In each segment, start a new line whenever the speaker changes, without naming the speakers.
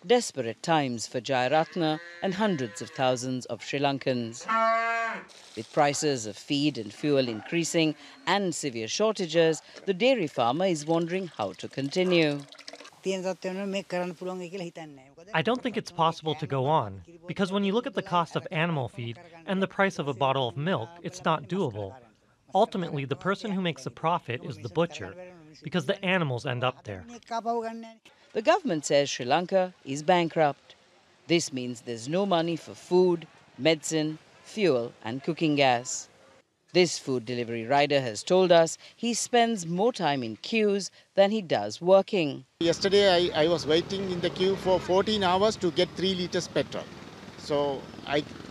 Desperate times for JAYARATNE and hundreds of thousands of Sri Lankans. With prices of feed and fuel increasing and severe shortages, the dairy farmer is wondering how to continue.
I don't think it's possible to go on, because when you look at the cost of animal feed and the price of a bottle of milk, it's not doable. Ultimately, the person who makes the profit is the butcher, because the animals end up there.
The government says Sri Lanka is bankrupt. This means there's no money for food, medicine, fuel and cooking gas. This food delivery rider has told us he spends more time in queues than he does working.
Yesterday I was waiting in the queue for 14 hours to get 3 liters petrol. So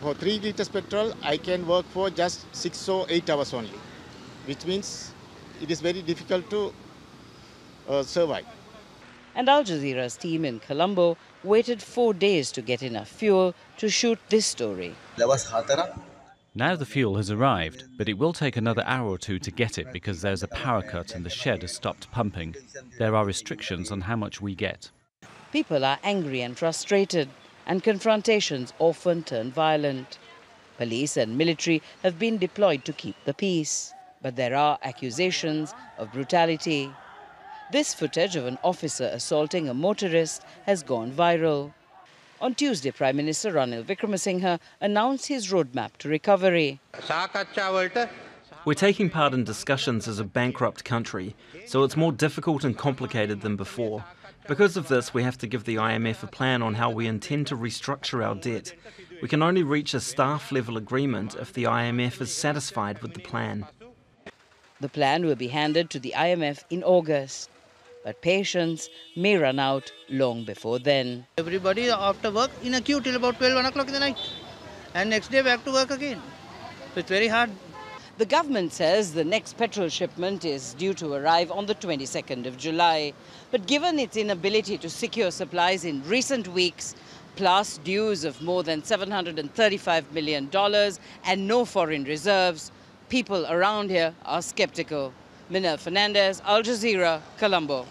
for 3 liters petrol I can work for just 6 or 8 hours only, which means it is very difficult to survive.
And Al Jazeera's team in Colombo waited 4 days to get enough fuel to shoot this story.
Now the fuel has arrived, but it will take another hour or two to get it because there's a power cut and the shed has stopped pumping. There are restrictions on how much we get.
People are angry and frustrated, and confrontations often turn violent. Police and military have been deployed to keep the peace, but there are accusations of brutality. This footage of an officer assaulting a motorist has gone viral. On Tuesday, Prime Minister Ranil Wickremesinghe announced his roadmap to recovery.
We're taking part in discussions as a bankrupt country, so it's more difficult and complicated than before. Because of this, we have to give the IMF a plan on how we intend to restructure our debt. We can only reach a staff-level agreement if the IMF is satisfied with the plan.
The plan will be handed to the IMF in August. But patience may run out long before then.
Everybody after work in a queue till about 12, 1 o'clock in the night. And next day back to work again. So it's very hard.
The government says the next petrol shipment is due to arrive on the 22nd of July. But given its inability to secure supplies in recent weeks, plus dues of more than $735 million and no foreign reserves, people around here are skeptical. MINELLE, FERNANDEZ, Al Jazeera, Colombo.